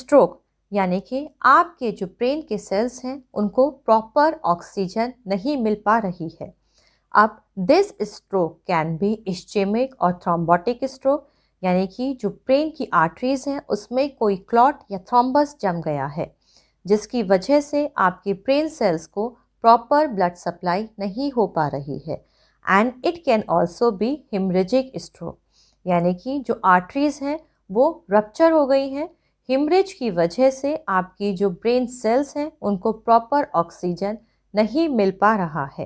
Stroke यानी कि आपके जो ब्रेन के सेल्स हैं उनको प्रॉपर ऑक्सीजन नहीं मिल पा रही है। अब this stroke can be ischaemic और थ्रोम्बोटिक स्ट्रोक, यानी कि जो ब्रेन की आर्टरीज हैं उसमें कोई क्लॉट या थ्रोम्बस जम गया है, जिसकी वजह से आपके ब्रेन सेल्स को प्रॉपर ब्लड सप्लाई नहीं हो पा रही है। And it can also be haemorrhagic stroke, यानी कि जो आर्टरीज हैं वो रप्चर हो गई हैं। हिमरेज की वजह से आपकी जो ब्रेन सेल्स हैं उनको प्रॉपर ऑक्सीजन नहीं मिल पा रहा है।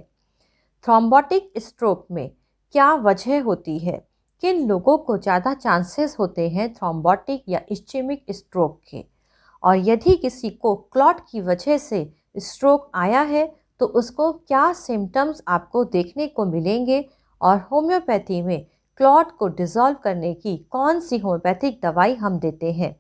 थ्रोम्बोटिक स्ट्रोक में क्या वजह होती है? किन लोगों को ज़्यादा चांसेस होते हैं थ्रोम्बोटिक या इस्चेमिक स्ट्रोक के? और यदि किसी को क्लॉट की वजह से स्ट्रोक आया है तो उसको क्या सिम्टम्स आपको देखने को मिलेंगे, और होम्योपैथी में क्लॉट को डिज़ोल्व करने की कौन सी होम्योपैथिक दवाई हम देते हैं,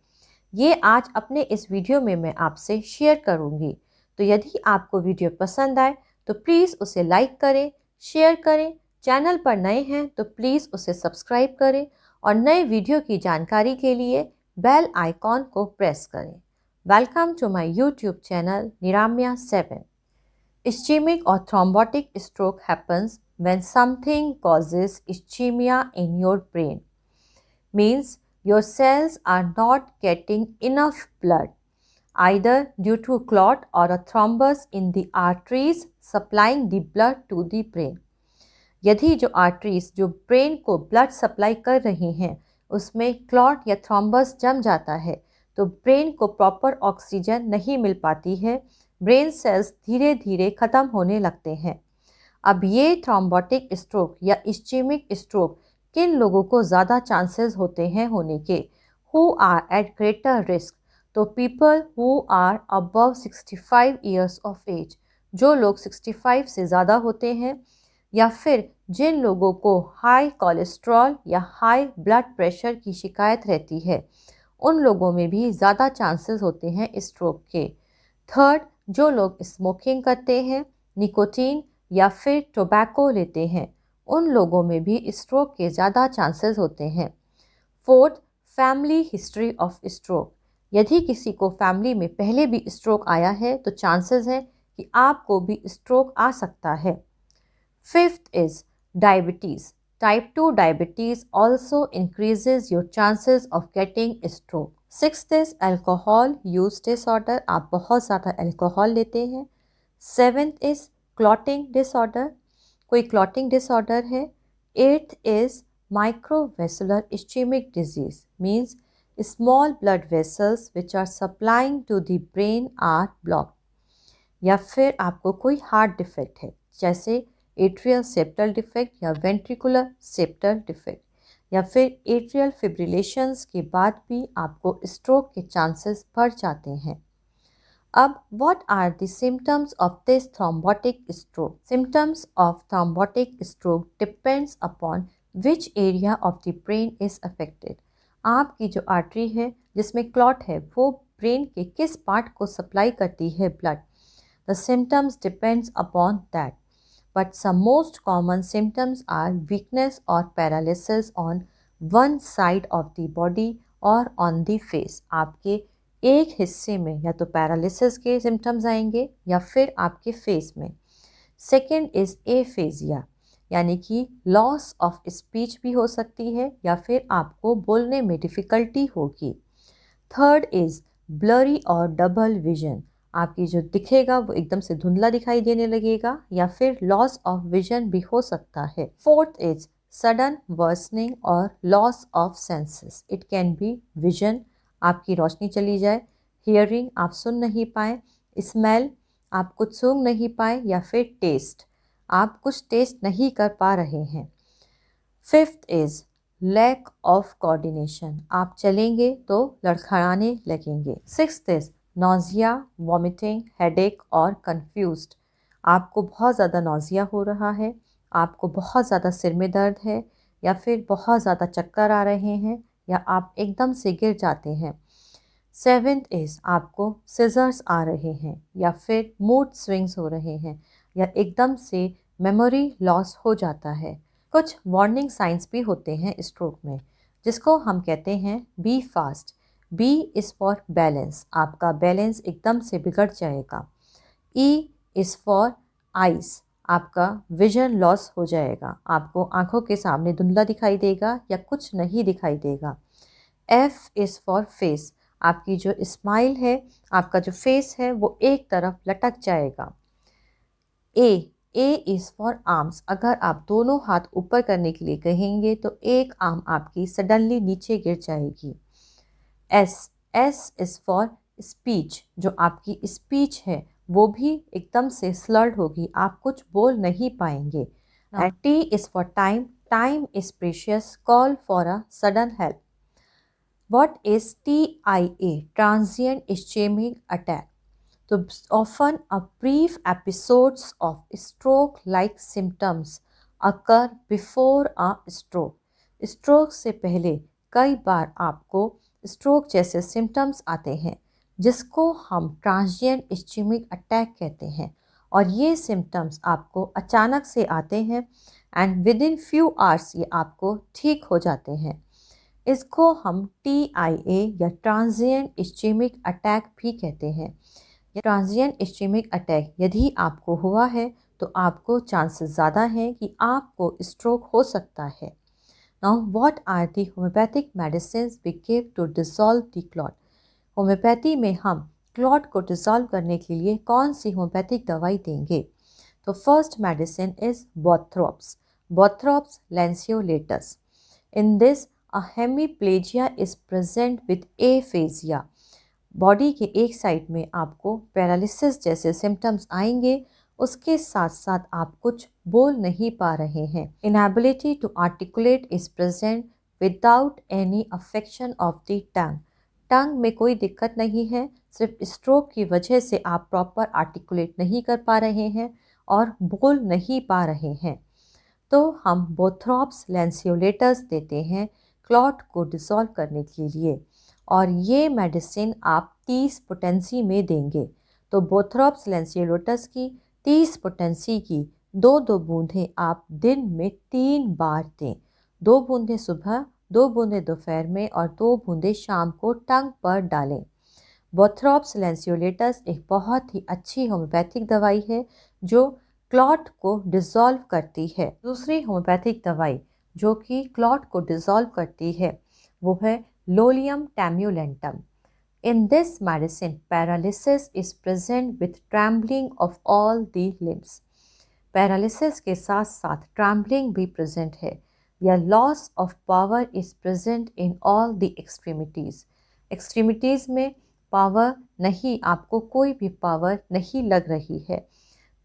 ये आज अपने इस वीडियो में मैं आपसे शेयर करूंगी। तो यदि आपको वीडियो पसंद आए तो प्लीज़ उसे लाइक करें, शेयर करें। चैनल पर नए हैं तो प्लीज़ उसे सब्सक्राइब करें और नए वीडियो की जानकारी के लिए बेल आइकॉन को प्रेस करें। Welcome to my YouTube channel Niramya 7। Ischemic or thrombotic stroke happens when something causes ischemia in your brain. Means your cells are not getting enough blood, either due to clot or a thrombus in the arteries supplying the blood to the brain. यदि जो arteries जो brain को blood supply कर रही हैं उसमें clot या thrombus जम जाता है तो ब्रेन को प्रॉपर ऑक्सीजन नहीं मिल पाती है, ब्रेन सेल्स धीरे धीरे ख़त्म होने लगते हैं। अब ये थ्रोम्बोटिक स्ट्रोक या इस्चेमिक स्ट्रोक किन लोगों को ज़्यादा चांसेस होते हैं होने के? Who are at greater risk? तो people who are above 65 years of age, जो लोग 65 से ज़्यादा होते हैं, या फिर जिन लोगों को हाई कोलेस्ट्रॉल या हाई ब्लड प्रेशर की शिकायत रहती है, उन लोगों में भी ज़्यादा चांसेस होते हैं स्ट्रोक के। थर्ड, जो लोग स्मोकिंग करते हैं, निकोटीन या फिर टोबैको लेते हैं, उन लोगों में भी स्ट्रोक के ज़्यादा चांसेस होते हैं। Fourth, family history of stroke. यदि किसी को फैमिली में पहले भी स्ट्रोक आया है तो चांसेस है कि आपको भी स्ट्रोक आ सकता है। Fifth is diabetes. Type 2 diabetes also increases your chances of getting stroke. Sixth is alcohol use disorder. आप बहुत ज़्यादा अल्कोहल लेते हैं। Seventh is clotting disorder. कोई clotting disorder है। Eighth is microvascular ischemic disease. Means small blood vessels which are supplying to the brain are blocked. या फिर आपको कोई हार्ट डिफेक्ट है, जैसे एट्रियल सेप्टल डिफेक्ट या वेंट्रिकुलर सेप्टल डिफेक्ट, या फिर एट्रियल फिब्रिलेशंस के बाद भी आपको स्ट्रोक के चांसेस बढ़ जाते हैं। अब what are the symptoms of this thrombotic stroke? Symptoms of thrombotic stroke depends upon which area of the brain is affected. आपकी जो आर्टरी है जिसमें क्लॉट है वो ब्रेन के किस पार्ट को सप्लाई करती है blood? The symptoms depends upon that, but some most common symptoms are weakness or paralysis on one side of the body or on the face. आपके एक हिस्से में या तो पैरालिसिस के सिम्टम्स आएंगे या फिर आपके फेस में। सेकेंड इज़ एफेजिया, यानी कि लॉस ऑफ स्पीच भी हो सकती है या फिर आपको बोलने में डिफ़िकल्टी होगी। थर्ड इज़ ब्लरी और डबल विजन, आपकी जो दिखेगा वो एकदम से धुंधला दिखाई देने लगेगा या फिर लॉस ऑफ विजन भी हो सकता है। फोर्थ इज सडन वर्सनिंग और loss of senses. It can be vision, आपकी रोशनी चली जाए, हियरिंग, आप सुन नहीं पाए, स्मेल, आप कुछ सूंघ नहीं पाए, या फिर टेस्ट, आप कुछ टेस्ट नहीं कर पा रहे हैं। Fifth is lack of coordination, आप चलेंगे तो लड़खड़ाने लगेंगे। Sixth is nausea, vomiting, headache और कंफ्यूज्ड, आपको बहुत ज़्यादा नोज़िया हो रहा है, आपको बहुत ज़्यादा सिर में दर्द है, या फिर बहुत ज़्यादा चक्कर आ रहे हैं, या आप एकदम से गिर जाते हैं। सेवेंथ इज़ आपको सिजर्स आ रहे हैं, या फिर मूड स्विंग्स हो रहे हैं, या एकदम से मेमोरी लॉस हो जाता है। कुछ वार्निंग साइंस भी होते हैं स्ट्रोक में, जिसको हम कहते हैं B fast. B is for balance, आपका बैलेंस एकदम से बिगड़ जाएगा। E इज़ फॉर आइज़, आपका विजन लॉस हो जाएगा, आपको आंखों के सामने धुंधला दिखाई देगा या कुछ नहीं दिखाई देगा। F इज़ फॉर फेस, आपकी जो स्माइल है, आपका जो फेस है वो एक तरफ लटक जाएगा। ए इज़ फॉर आर्म्स, अगर आप दोनों हाथ ऊपर करने के लिए कहेंगे तो एक आर्म आपकी सडनली नीचे गिर जाएगी। एस इज़ फॉर स्पीच, जो आपकी स्पीच है वो भी एकदम से स्लर्ड होगी, आप कुछ बोल नहीं पाएंगे। And T is for time, time is precious, call for a sudden help. What is TIA? Transient ischemic attack. So often a brief episodes of stroke-like symptoms occur before a stroke. Stroke से पहले कई बार आपको stroke जैसे symptoms आते हैं जिसको हम transient ischaemic attack कहते हैं, और ये सिम्टम्स आपको अचानक से आते हैं and with in few hours ये आपको ठीक हो जाते हैं। इसको हम TIA या ट्रांजिएंट इस्चेमिक अटैक भी कहते हैं। ट्रांजिएंट इस्चेमिक अटैक यदि आपको हुआ है तो आपको चांसेस ज़्यादा हैं कि आपको स्ट्रोक हो सकता है। Now what are the homeopathic medicine we give to dissolve the clot? Homeopathy में हम क्लॉट को डिसॉल्व करने के लिए कौन सी होम्योपैथिक दवाई देंगे? तो first medicine is bothrops, bothrops lanceolatus. In this a hemiplegia is present with aphasia. Body के एक साइड में आपको पैरालिसिस जैसे सिम्टम्स आएंगे, उसके साथ साथ आप कुछ बोल नहीं पा रहे हैं। Inability to articulate is present without any affection of the tongue, tongue में कोई दिक्कत नहीं है, सिर्फ स्ट्रोक की वजह से आप प्रॉपर आर्टिकुलेट नहीं कर पा रहे हैं और बोल नहीं पा रहे हैं। तो हम बोथ्रोप्स लैंसियोलेटस देते हैं क्लॉट को डिसॉल्व करने के लिए, और ये मेडिसिन आप 30 पोटेंसी में देंगे। तो बोथ्रोप्स लैंसियोलेटस की 30 पोटेंसी की 2-2 बूंदें आप दिन में 3 बार दें। 2 बूंदें सुबह, 2 बूंदें दोपहर में और 2 बूंदें शाम को टंग पर डालें। बोथ्रोप्स लैंसियोलेटस एक बहुत ही अच्छी होम्योपैथिक दवाई है जो क्लॉट को डिसॉल्व करती है। दूसरी होम्योपैथिक दवाई जो कि क्लॉट को डिसॉल्व करती है वो है lolium temulentum. In this medicine paralysis is present with trembling of all the limbs. Paralysis के साथ साथ ट्रैम्बलिंग भी प्रेजेंट है, या loss of power is present in all the extremities. Extremities में पावर नहीं, आपको कोई भी पावर नहीं लग रही है,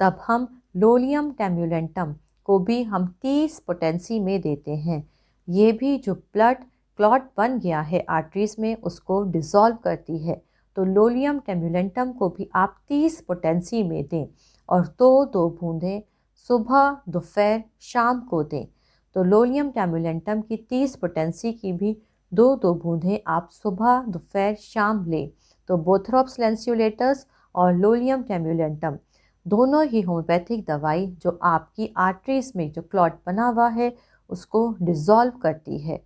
तब हम लोलियम टैम्युलेंटम को भी हम 30 पोटेंसी में देते हैं। ये भी जो ब्लड क्लॉट बन गया है आर्टरीज में उसको डिसॉल्व करती है। तो लोलियम टैम्युलेंटम को भी आप 30 पोटेंसी में दें और 2-2 बूंदें सुबह दोपहर शाम को दें। तो लोलियम टैम्युलेंटम की 30 पोटेंसी की भी 2-2 बूंदें आप सुबह दोपहर शाम लें। तो बोथ्रोप्स लैंसियोलेटस और लोलियम टैम्युलेंटम दोनों ही होम्योपैथिक दवाई जो आपकी आर्टरीज में जो क्लॉट बना हुआ है उसको डिसॉल्व करती है।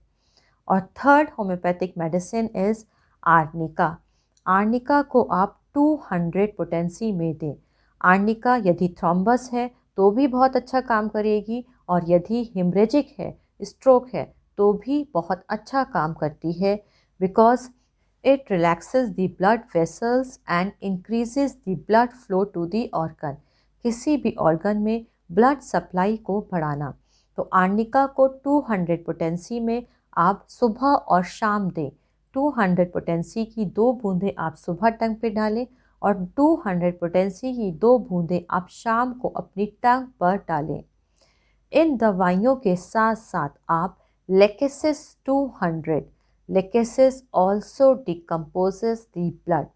और third homeopathic medicine is arnica. Arnica को आप 200 पोटेंसी में दें। आर्निका यदि थ्रोम्बस है तो भी बहुत अच्छा काम करेगी, और यदि हिमरेजिक है, स्ट्रोक है, तो भी बहुत अच्छा काम करती है, because it relaxes the blood vessels and increases the blood flow to the organ। किसी भी ऑर्गन में ब्लड सप्लाई को बढ़ाना। तो आर्निका को 200 पोटेंसी में आप सुबह और शाम दें। 200 पोटेंसी की 2 बूंदें आप सुबह टंग पे डालें और 200 पोटेंसी की 2 बूंदें आप शाम को अपनी टंग पर डालें। इन दवाइयों के साथ साथ आप lachesis 200, lachesis also decomposes the blood.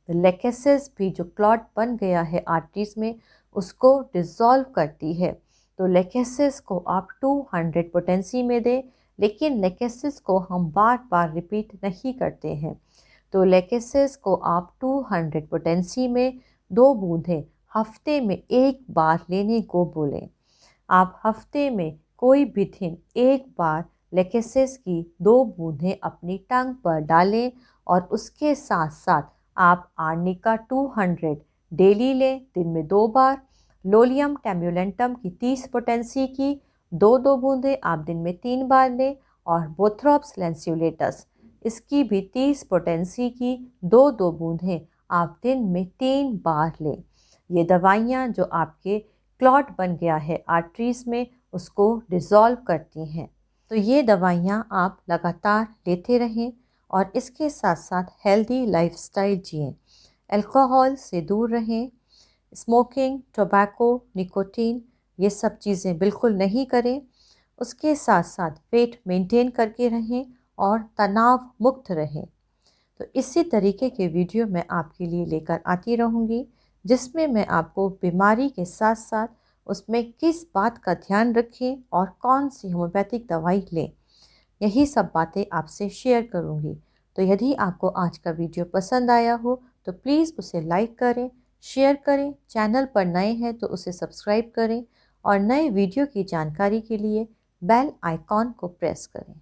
Lachesis भी जो क्लॉट बन गया है आर्टरीज में उसको डिसॉल्व करती है। तो लेकेसिस को आप 200 पोटेंसी में दें, लेकिन लेकेसिस को हम बार बार रिपीट नहीं करते हैं। तो लेकेसिस को आप 200 पोटेंसी में 2 बूंदें हफ्ते में 1 बार लेने को बोलें। आप हफ्ते में कोई भी दिन 1 बार लेकेसिस की 2 बूंदें अपनी टंग पर डालें और उसके साथ साथ आप आर्निका 200 डेली लें, दिन में 2 बार। लोलियम टैम्युलेंटम की 30 पोटेंसी की 2-2 बूंदें आप दिन में 3 बार लें। और बोथ्रोप्स लैंसियोलेटस इसकी भी 30 पोटेंसी की 2-2 बूंदें आप दिन में 3 बार लें। ये दवाइयाँ जो आपके क्लॉट बन गया है आर्टरीज में उसको डिज़ोल्व करती हैं। तो ये दवाइयाँ आप लगातार लेते रहें और इसके साथ साथ हेल्दी लाइफस्टाइल जिएं। अल्कोहल से दूर रहें, स्मोकिंग, टोबैको, निकोटीन ये सब चीज़ें बिल्कुल नहीं करें। उसके साथ साथ वेट मेंटेन करके रहें और तनाव मुक्त रहें। तो इसी तरीके के वीडियो मैं आपके लिए लेकर आती रहूँगी, जिसमें मैं आपको बीमारी के साथ साथ उसमें किस बात का ध्यान रखें और कौन सी होम्योपैथिक दवाई लें, यही सब बातें आपसे शेयर करूँगी। तो यदि आपको आज का वीडियो पसंद आया हो तो प्लीज़ उसे लाइक करें, शेयर करें, चैनल पर नए हैं तो उसे सब्सक्राइब करें और नए वीडियो की जानकारी के लिए बेल आइकॉन को प्रेस करें।